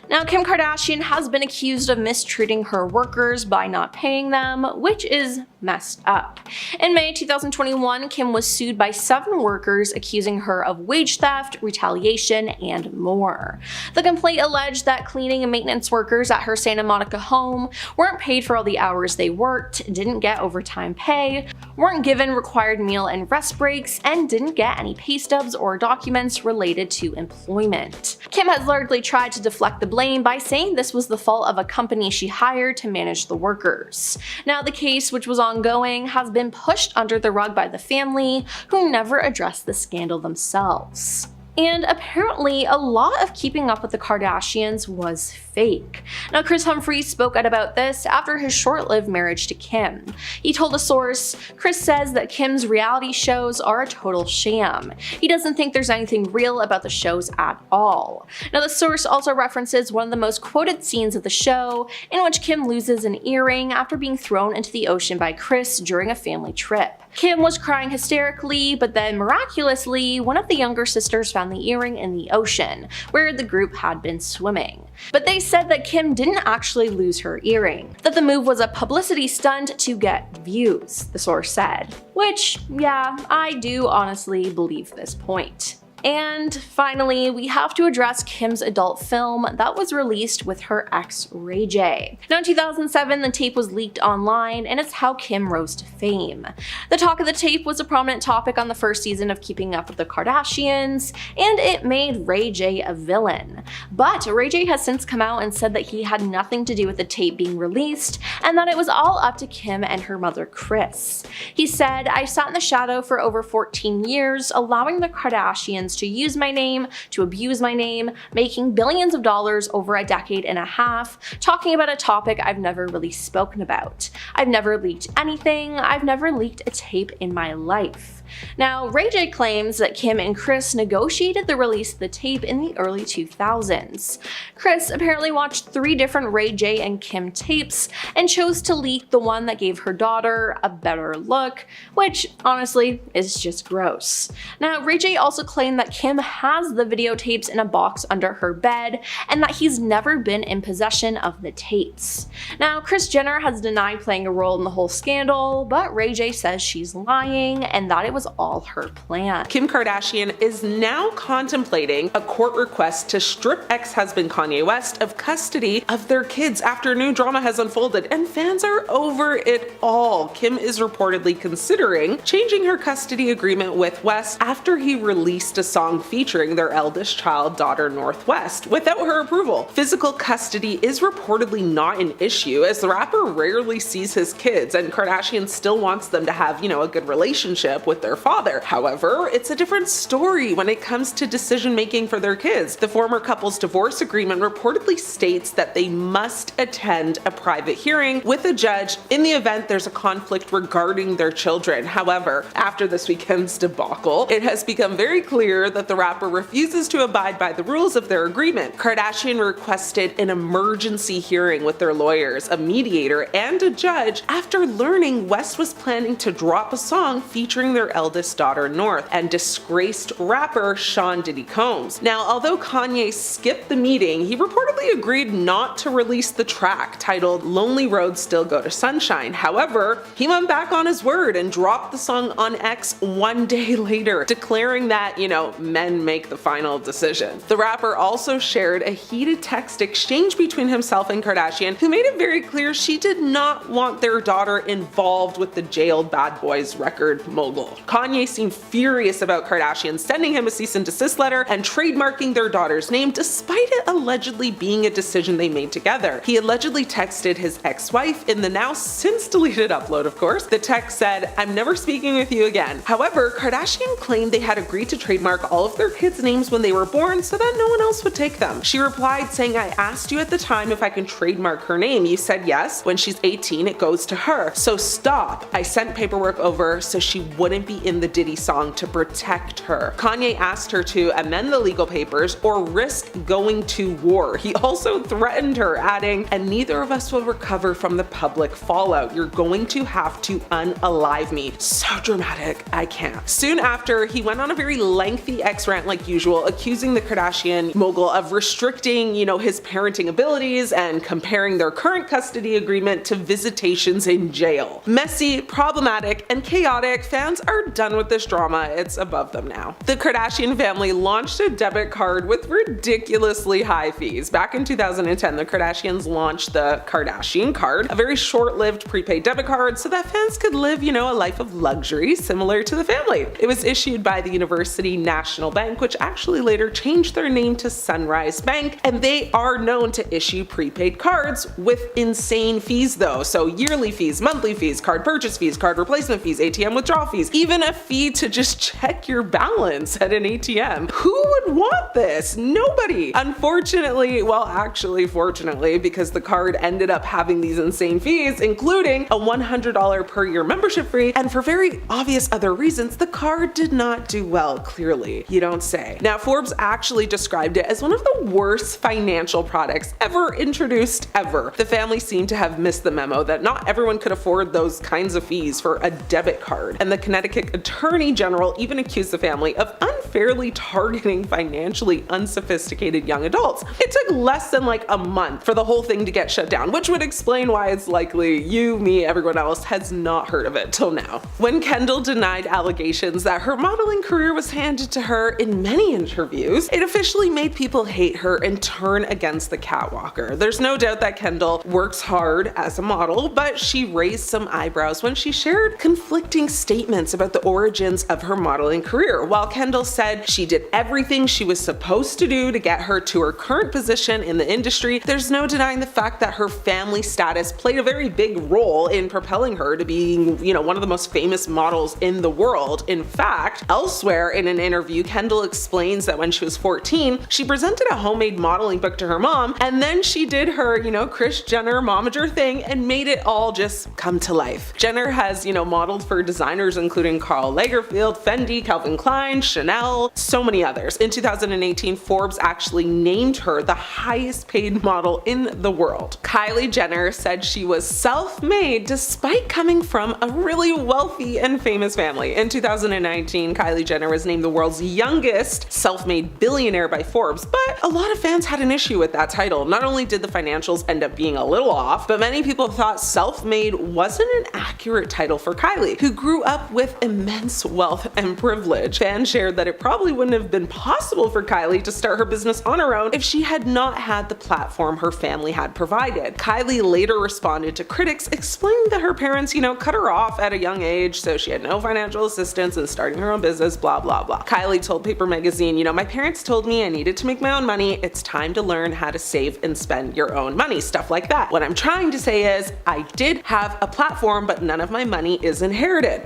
B: Now, Kim Kardashian has been accused of mistreating her workers by not paying them, which is messed up. In May 2021, Kim was sued by 7 workers accusing her of wage theft, retaliation, and more. The complaint alleged that cleaning and maintenance workers at her Santa Monica home weren't paid for all the hours they worked, didn't get overtime pay, weren't given required meal and rest breaks, and didn't get any pay stubs or documents related to employment. Kim has largely tried to deflect the blame by saying this was the fault of a company she hired to manage the workers. Now, the case, which was ongoing, has been pushed under the rug by the family, who never addressed the scandal themselves. And apparently, a lot of keeping up with the Kardashians was fake. Now, Kris Humphries spoke out about this after his short-lived marriage to Kim. He told a source, "Kris says that Kim's reality shows are a total sham. He doesn't think there's anything real about the shows at all." Now, the source also references one of the most quoted scenes of the show, in which Kim loses an earring after being thrown into the ocean by Kris during a family trip. Kim was crying hysterically, but then miraculously, one of the younger sisters found the earring in the ocean, where the group had been swimming. But they said that Kim didn't actually lose her earring, that the move was a publicity stunt to get views, the source said. Which, yeah, I do honestly believe this point. And finally, we have to address Kim's adult film that was released with her ex Ray J. Now, in 2007, the tape was leaked online, and it's how Kim rose to fame. The talk of the tape was a prominent topic on the first season of Keeping Up with the Kardashians, and it made Ray J a villain. But Ray J has since come out and said that he had nothing to do with the tape being released, and that it was all up to Kim and her mother Kris. He said, "I sat in the shadow for over 14 years, allowing the Kardashians to use my name, to abuse my name, making billions of dollars over a decade and a half, talking about a topic I've never really spoken about. I've never leaked anything. I've never leaked a tape in my life." Now, Ray J claims that Kim and Kris negotiated the release of the tape in the early 2000s. Kris apparently watched 3 different Ray J and Kim tapes and chose to leak the one that gave her daughter a better look, which honestly is just gross. Now, Ray J also claimed that Kim has the videotapes in a box under her bed and that he's never been in possession of the tapes. Now, Kris Jenner has denied playing a role in the whole scandal, but Ray J says she's lying and that it was all her plan.
A: Kim Kardashian is now contemplating a court request to strip ex-husband Kanye West of custody of their kids after new drama has unfolded, and fans are over it all. Kim is reportedly considering changing her custody agreement with West after he released a song featuring their eldest child, daughter Northwest, without her approval. Physical custody is reportedly not an issue, as the rapper rarely sees his kids, and Kardashian still wants them to have, a good relationship with their father. However, it's a different story when it comes to decision making for their kids. The former couple's divorce agreement reportedly states that they must attend a private hearing with a judge in the event there's a conflict regarding their children. However, after this weekend's debacle, it has become very clear that the rapper refuses to abide by the rules of their agreement. Kardashian requested an emergency hearing with their lawyers, a mediator, and a judge after learning West was planning to drop a song featuring their eldest daughter North and disgraced rapper Sean Diddy Combs. Now, although Kanye skipped the meeting, he reportedly agreed not to release the track titled "Lonely Roads Still Go to Sunshine." However, he went back on his word and dropped the song on X one day later, declaring that, men make the final decision. The rapper also shared a heated text exchange between himself and Kardashian, who made it very clear she did not want their daughter involved with the jailed Bad Boys record mogul. Kanye seemed furious about Kardashian sending him a cease and desist letter and trademarking their daughter's name, despite it allegedly being a decision they made together. He allegedly texted his ex-wife in the now since deleted upload, of course. The text said, "I'm never speaking with you again." However, Kardashian claimed they had agreed to trademark all of their kids' names when they were born so that no one else would take them. She replied saying, "I asked you at the time if I can trademark her name. You said yes. When she's 18, it goes to her. So stop. I sent paperwork over so she wouldn't be in the Diddy song to protect her." Kanye asked her to amend the legal papers or risk going to war. He also threatened her, adding, "And neither of us will recover from the public fallout. You're going to have to unalive me." So dramatic, I can't. Soon after, he went on a very lengthy lengthy X-rant like usual, accusing the Kardashian mogul of restricting, his parenting abilities and comparing their current custody agreement to visitations in jail. Messy, problematic, and chaotic, fans are done with this drama. It's above them now. The Kardashian family launched a debit card with ridiculously high fees. Back in 2010, the Kardashians launched the Kardashian card, a very short-lived prepaid debit card so that fans could live, a life of luxury similar to the family. It was issued by the University National Bank, which actually later changed their name to Sunrise Bank, and they are known to issue prepaid cards with insane fees though. So yearly fees, monthly fees, card purchase fees, card replacement fees, ATM withdrawal fees, even a fee to just check your balance at an ATM. Who would want this? Nobody. Unfortunately, well actually fortunately, because the card ended up having these insane fees, including a $100 per year membership fee, and for very obvious other reasons, the card did not do well, clearly. You don't say. Now, Forbes actually described it as one of the worst financial products ever introduced ever. The family seemed to have missed the memo that not everyone could afford those kinds of fees for a debit card, and the Connecticut Attorney General even accused the family of unfairly targeting financially unsophisticated young adults. It took less than like a month for the whole thing to get shut down, which would explain why it's likely you, me, everyone else has not heard of it till now. When Kendall denied allegations that her modeling career was handed to her in many interviews, it officially made people hate her and turn against the catwalker. There's no doubt that Kendall works hard as a model, but she raised some eyebrows when she shared conflicting statements about the origins of her modeling career. While Kendall said she did everything she was supposed to do to get her to her current position in the industry, there's no denying the fact that her family status played a very big role in propelling her to being, one of the most famous models in the world. In fact, elsewhere in an interview, Kendall explains that when she was 14, she presented a homemade modeling book to her mom, and then she did her, Kris Jenner momager thing and made it all just come to life. Jenner has, modeled for designers including Karl Lagerfeld, Fendi, Calvin Klein, Chanel, so many others. In 2018, Forbes actually named her the highest paid model in the world. Kylie Jenner said she was self-made despite coming from a really wealthy and famous family. In 2019, Kylie Jenner was named the world's youngest self-made billionaire by Forbes, but a lot of fans had an issue with that title. Not only did the financials end up being a little off, but many people thought self-made wasn't an accurate title for Kylie, who grew up with immense wealth and privilege. Fans shared that it probably wouldn't have been possible for Kylie to start her business on her own if she had not had the platform her family had provided. Kylie later responded to critics explaining that her parents, cut her off at a young age, so she had no financial assistance in starting her own business, blah, blah, blah. Kylie told Paper Magazine, my parents told me I needed to make my own money. It's time to learn how to save and spend your own money, stuff like that. What I'm trying to say is I did have a platform, but none of my money is inherited.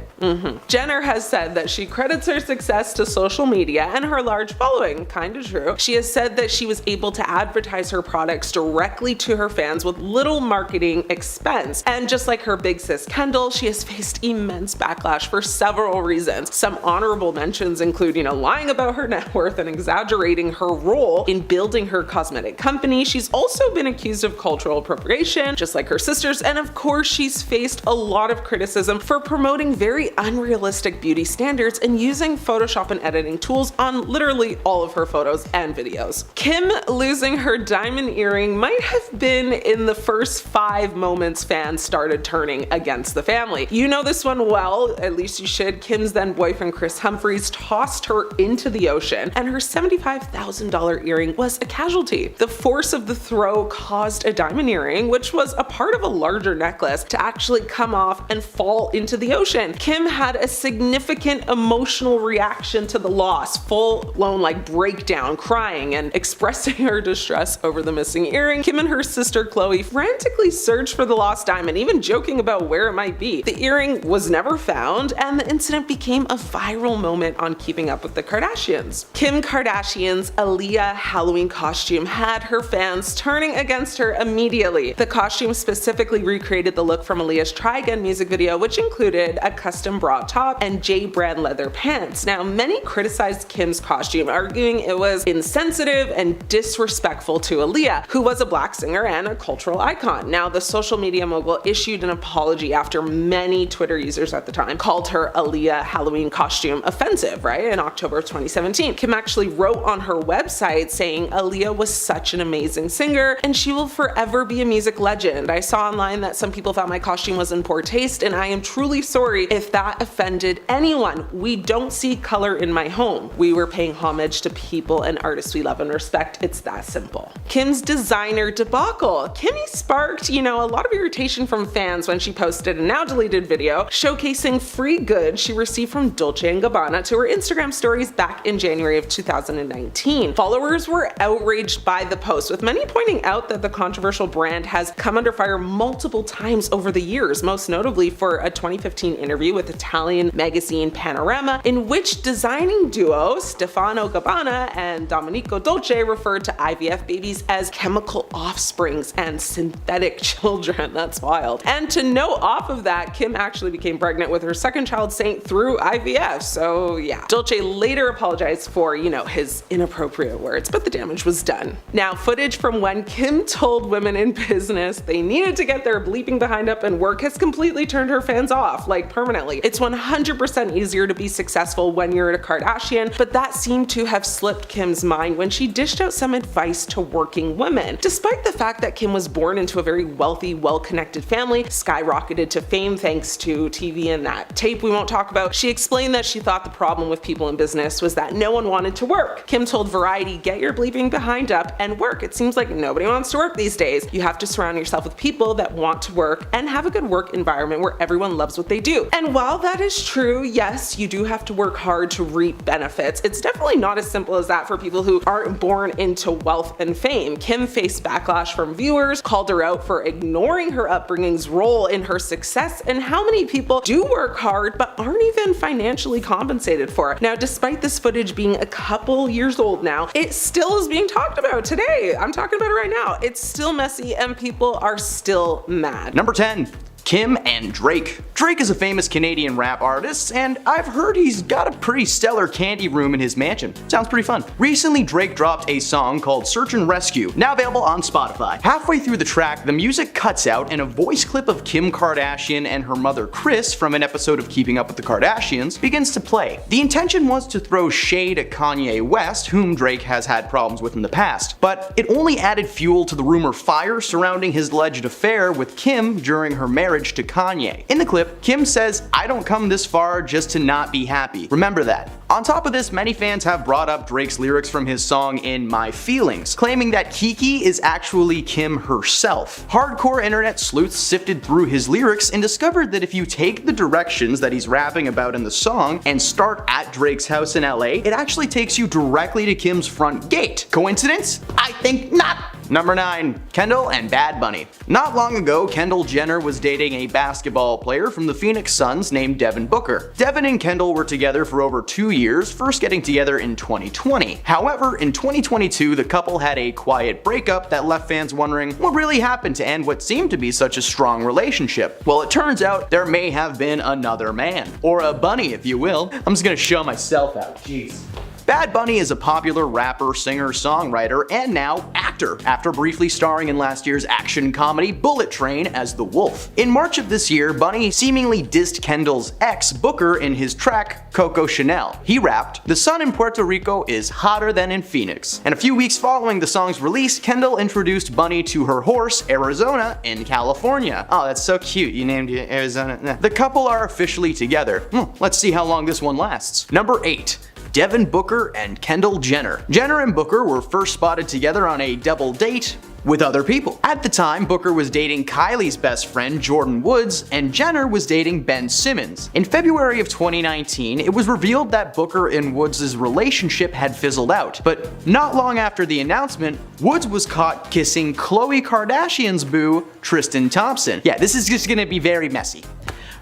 A: Jenner has said that she credits her success to social media and her large following. Kinda true. She has said that she was able to advertise her products directly to her fans with little marketing expense. And just like her big sis Kendall, she has faced immense backlash for several reasons. Some honorable mentions include, lying about her net worth and exaggerating her role in building her cosmetic company. She's also been accused of cultural appropriation, just like her sisters, and of course she's faced a lot of criticism for promoting very unrealistic beauty standards and using Photoshop and editing tools on literally all of her photos and videos. Kim losing her diamond earring might have been in the first 5 moments fans started turning against the family. You know this one well, at least you should. Kim's then boyfriend Kris Humphries tossed her into the ocean, and her $75,000 earring was a casualty. The force of the throw caused a diamond earring, which was a part of a larger necklace, to actually come off and fall into the ocean. Kim had a significant emotional reaction to the loss, full-blown breakdown, crying and expressing her distress over the missing earring. Kim and her sister Khloe frantically searched for the lost diamond, even joking about where it might be. The earring was never found, and the incident became a viral moment on Keeping Up with the Kardashians. Kim Kardashian's Aaliyah Halloween costume had her fans turning against her immediately. The costume specifically recreated the look from Aaliyah's Try Again music video, which included a custom bra top and J brand leather pants. Now, many criticized criticized Kim's costume, arguing it was insensitive and disrespectful to Aaliyah, who was a black singer and a cultural icon. Now, the social media mogul issued an apology after many Twitter users at the time called her Aaliyah Halloween costume offensive, right? In October of 2017. Kim actually wrote on her website saying Aaliyah was such an amazing singer and she will forever be a music legend. I saw online that some people thought my costume was in poor taste, and I am truly sorry if that offended anyone. We don't see color in my home. We were paying homage to people and artists we love and respect. It's that simple. Kim's designer debacle. Kimmy sparked, a lot of irritation from fans when she posted a now deleted video showcasing free goods she received from Dolce & Gabbana to her Instagram stories back in January of 2019. Followers were outraged by the post, with many pointing out that the controversial brand has come under fire multiple times over the years, most notably for a 2015 interview with Italian magazine Panorama, in which designing duo Stefano Gabbana and Domenico Dolce referred to IVF babies as chemical offsprings and synthetic children. That's wild. And to note off of that, Kim actually became pregnant with her second child Saint through IVF. So yeah. Dolce later apologized for, his inappropriate words, but the damage was done. Now, footage from when Kim told women in business they needed to get their bleeping behind up and work has completely turned her fans off, like permanently. It's 100% easier to be successful when you're a Kardashian, but that seemed to have slipped Kim's mind when she dished out some advice to working women. Despite the fact that Kim was born into a very wealthy, well-connected family, skyrocketed to fame thanks to TV and that tape we won't talk about, she explained that she thought the problem with people in business was that no one wanted to work. Kim told Variety, "Get your bleeping behind up and work. It seems like nobody wants to work these days. You have to surround yourself with people that want to work and have a good work environment where everyone loves what they do." And while that is true, yes, you do have to work hard to reap benefits. It's definitely not as simple as that for people who aren't born into wealth and fame. Kim faced backlash from viewers, called her out for ignoring her upbringing's role in her success, and how many people do work hard but aren't even financially compensated for it. Now, despite this footage being a couple years old now, it still is being talked about today. I'm talking about it right now. It's still messy and people are still mad.
C: Number 10. Kim and Drake. Drake is a famous Canadian rap artist, and I've heard he's got a pretty stellar candy room in his mansion. Sounds pretty fun. Recently, Drake dropped a song called Search and Rescue, now available on Spotify. Halfway through the track, the music cuts out and a voice clip of Kim Kardashian and her mother Kris from an episode of Keeping Up with the Kardashians begins to play. The intention was to throw shade at Kanye West, whom Drake has had problems with in the past, but it only added fuel to the rumor fire surrounding his alleged affair with Kim during her marriage to Kanye. In the clip, Kim says, "I don't come this far just to not be happy. Remember that." On top of this, many fans have brought up Drake's lyrics from his song In My Feelings, claiming that Kiki is actually Kim herself. Hardcore internet sleuths sifted through his lyrics and discovered that if you take the directions that he's rapping about in the song and start at Drake's house in LA, it actually takes you directly to Kim's front gate. Coincidence? I think not. Number 9. Kendall and Bad Bunny. Not long ago, Kendall Jenner was dating a basketball player from the Phoenix Suns named Devin Booker. Devin and Kendall were together for over 2 years, first getting together in 2020. However, in 2022, the couple had a quiet breakup that left fans wondering what really happened to end what seemed to be such a strong relationship. Well, it turns out there may have been another man. Or a bunny, if you will. I'm just gonna show myself out. Jeez. Bad Bunny is a popular rapper, singer, songwriter, and now actor, after briefly starring in last year's action comedy Bullet Train as the Wolf. In March of this year, Bunny seemingly dissed Kendall's ex, Booker, in his track Coco Chanel. He rapped, "The sun in Puerto Rico is hotter than in Phoenix." And a few weeks following the song's release, Kendall introduced Bunny to her horse, Arizona, in California. Oh, that's so cute, you named it Arizona. The couple are officially together. Let's see how long this one lasts. Number 8. Devin Booker and Kendall Jenner. Jenner and Booker were first spotted together on a double date with other people. At the time, Booker was dating Kylie's best friend, Jordan Woods, and Jenner was dating Ben Simmons. In February of 2019, it was revealed that Booker and Woods' relationship had fizzled out. But not long after the announcement, Woods was caught kissing Khloe Kardashian's boo, Tristan Thompson. Yeah, this is just gonna be very messy.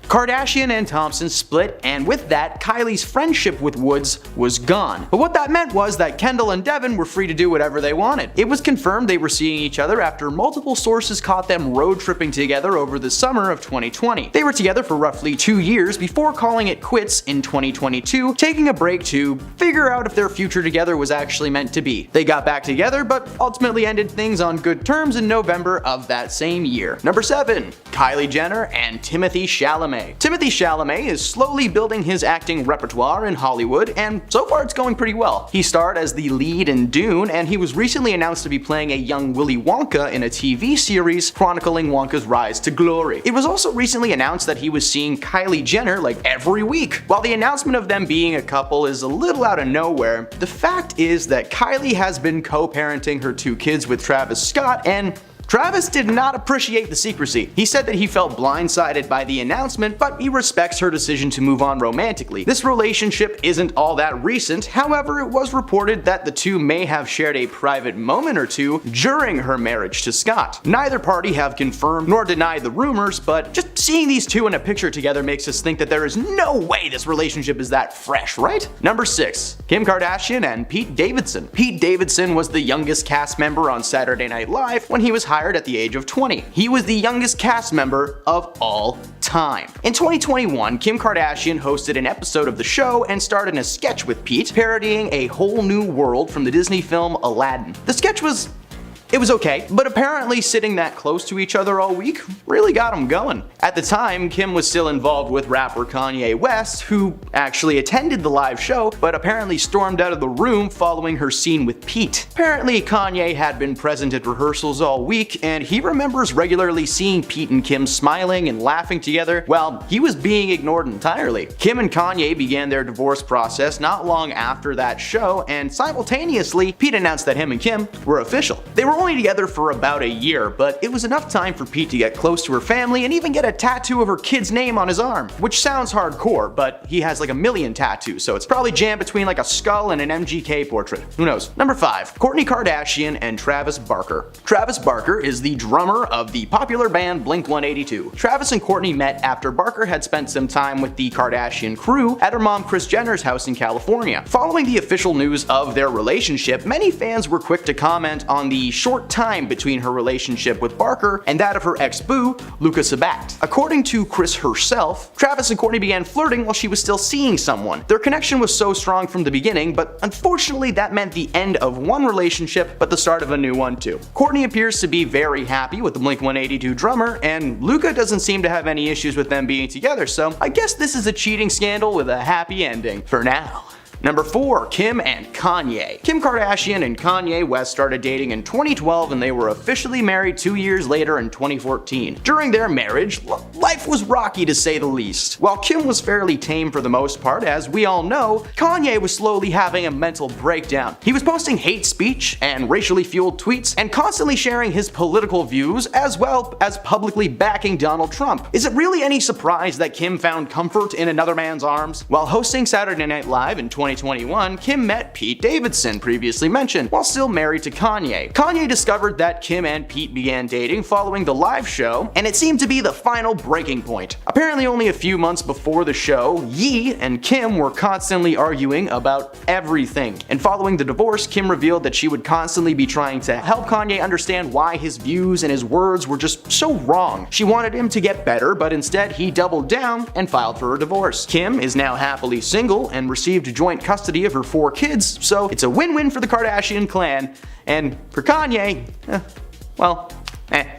C: Kardashian and Thompson split, and with that, Kylie's friendship with Woods was gone. But what that meant was that Kendall and Devin were free to do whatever they wanted. It was confirmed they were seeing each other after multiple sources caught them road tripping together over the summer of 2020. They were together for roughly 2 years before calling it quits in 2022, taking a break to figure out if their future together was actually meant to be. They got back together, but ultimately ended things on good terms in November of that same year. Number 7. Kylie Jenner and Timothée Chalamet. Timothée Chalamet is slowly building his acting repertoire in Hollywood, and so far it's going pretty well. He starred as the lead in Dune, and he was recently announced to be playing a young Willy Wonka in a TV series chronicling Wonka's rise to glory. It was also recently announced that he was seeing Kylie Jenner like every week. While the announcement of them being a couple is a little out of nowhere, the fact is that Kylie has been co-parenting her 2 kids with Travis Scott, and Travis did not appreciate the secrecy. He said that he felt blindsided by the announcement, but he respects her decision to move on romantically. This relationship isn't all that recent, however, it was reported that the two may have shared a private moment or two during her marriage to Scott. Neither party have confirmed nor denied the rumors, but just seeing these two in a picture together makes us think that there is no way this relationship is that fresh, right? Number 6. Kim Kardashian and Pete Davidson. Pete Davidson was the youngest cast member on Saturday Night Live when he was hired at the age of 20. He was the youngest cast member of all time. In 2021, Kim Kardashian hosted an episode of the show and starred in a sketch with Pete, parodying A Whole New World from the Disney film Aladdin. The sketch was okay, but apparently sitting that close to each other all week really got them going. At the time, Kim was still involved with rapper Kanye West, who actually attended the live show, but apparently stormed out of the room following her scene with Pete. Apparently, Kanye had been present at rehearsals all week, and he remembers regularly seeing Pete and Kim smiling and laughing together while he was being ignored entirely. Kim and Kanye began their divorce process not long after that show, and simultaneously, Pete announced that him and Kim were official. They were only together for about a year, but it was enough time for Pete to get close to her family and even get a tattoo of her kid's name on his arm, which sounds hardcore, but he has like a million tattoos, so it's probably jammed between like a skull and an MGK portrait. Who knows? Number 5. Kourtney Kardashian and Travis Barker. Travis Barker is the drummer of the popular band Blink-182. Travis and Kourtney met after Barker had spent some time with the Kardashian crew at her mom Kris Jenner's house in California. Following the official news of their relationship, many fans were quick to comment on the short time between her relationship with Barker and that of her ex-boo, Luka Sabat. According to Kris herself, Travis and Kourtney began flirting while she was still seeing someone. Their connection was so strong from the beginning, but unfortunately that meant the end of one relationship but the start of a new one too. Kourtney appears to be very happy with the Blink-182 drummer, and Luka doesn't seem to have any issues with them being together, so I guess this is a cheating scandal with a happy ending for now. Number 4. Kim and Kanye. Kim Kardashian and Kanye West started dating in 2012 and they were officially married 2 years later in 2014. During their marriage, life was rocky to say the least. While Kim was fairly tame for the most part, as we all know, Kanye was slowly having a mental breakdown. He was posting hate speech and racially fueled tweets and constantly sharing his political views as well as publicly backing Donald Trump. Is it really any surprise that Kim found comfort in another man's arms? While hosting Saturday Night Live in 2021, Kim met Pete Davidson, previously mentioned, while still married to Kanye. Kanye discovered that Kim and Pete began dating following the live show, and it seemed to be the final breaking point. Apparently only a few months before the show, Ye and Kim were constantly arguing about everything. And following the divorce, Kim revealed that she would constantly be trying to help Kanye understand why his views and his words were just so wrong. She wanted him to get better, but instead he doubled down and filed for a divorce. Kim is now happily single and received joint custody of her 4 kids, so it's a win-win for the Kardashian clan, and for Kanye, well,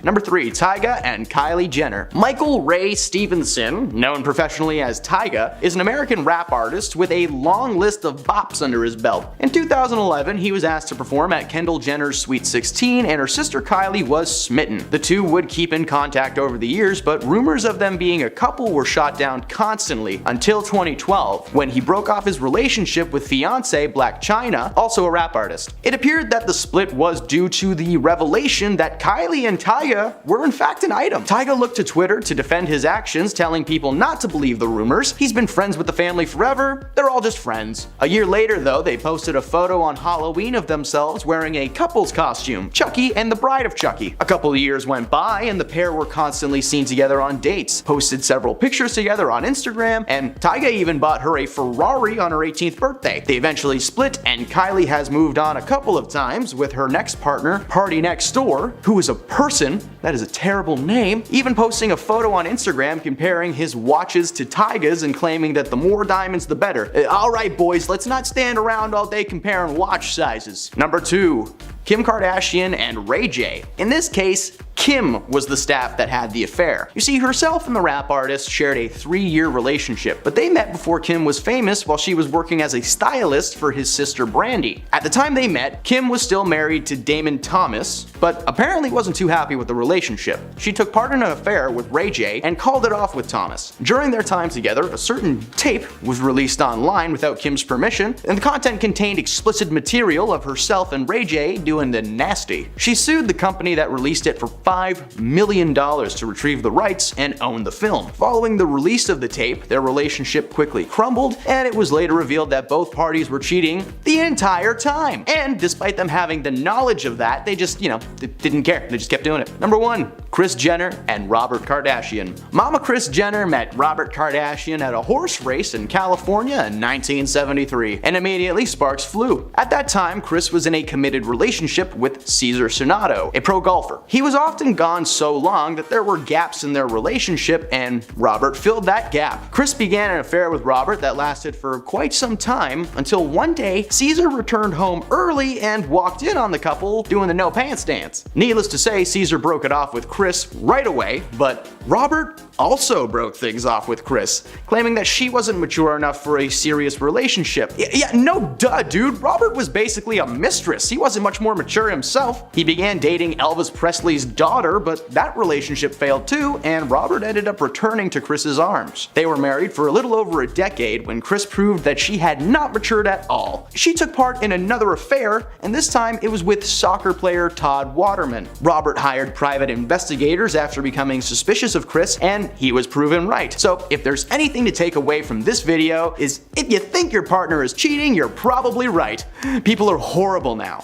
C: Number 3. Tyga and Kylie Jenner. Michael Ray Stevenson, known professionally as Tyga, is an American rap artist with a long list of bops under his belt. In 2011, he was asked to perform at Kendall Jenner's Sweet 16, and her sister Kylie was smitten. The two would keep in contact over the years, but rumors of them being a couple were shot down constantly until 2012, when he broke off his relationship with fiancée Blac Chyna, also a rap artist. It appeared that the split was due to the revelation that Kylie and and Tyga were in fact an item. Tyga looked to Twitter to defend his actions, telling people not to believe the rumors. He's been friends with the family forever, they're all just friends. A year later though, they posted a photo on Halloween of themselves wearing a couple's costume, Chucky and the bride of Chucky. A couple of years went by and the pair were constantly seen together on dates, posted several pictures together on Instagram, and Tyga even bought her a Ferrari on her 18th birthday. They eventually split, and Kylie has moved on a couple of times with her next partner, Party Next Door, who is a person, that is a terrible name, even posting a photo on Instagram comparing his watches to Tyga's and claiming that the more diamonds the better. Alright boys, let's not stand around all day comparing watch sizes. Number 2. Kim Kardashian and Ray J. In this case, Kim was the staff that had the affair. You see, herself and the rap artist shared a 3-year relationship, but they met before Kim was famous while she was working as a stylist for his sister Brandy. At the time they met, Kim was still married to Damon Thomas, but apparently wasn't too happy with the relationship. She took part in an affair with Ray J and called it off with Thomas. During their time together, a certain tape was released online without Kim's permission, and the content contained explicit material of herself and Ray J doing the nasty. She sued the company that released it for $5 million to retrieve the rights and own the film. Following the release of the tape, their relationship quickly crumbled, and it was later revealed that both parties were cheating the entire time. And despite them having the knowledge of that, they just, they didn't care. They just kept doing it. Number 1. Kris Jenner and Robert Kardashian. Mama Kris Jenner met Robert Kardashian at a horse race in California in 1973, and immediately sparks flew. At that time, Kris was in a committed relationship with Cesar Sonato, a pro golfer. He was often gone so long that there were gaps in their relationship, and Robert filled that gap. Kris began an affair with Robert that lasted for quite some time until one day Cesar returned home early and walked in on the couple doing the no pants dance. Needless to say, Cesar broke it off with Kris right away, but Robert also broke things off with Kris, claiming that she wasn't mature enough for a serious relationship. Yeah, no duh, dude. Robert was basically a mistress. He wasn't much more mature himself. He began dating Elvis Presley's daughter, but that relationship failed too, and Robert ended up returning to Kris's arms. They were married for a little over a decade when Kris proved that she had not matured at all. She took part in another affair, and this time it was with soccer player Todd Waterman. Robert hired private investigators after becoming suspicious of Kris, and he was proven right. So if there's anything to take away from this video, is if you think your partner is cheating, you're probably right. People are horrible now.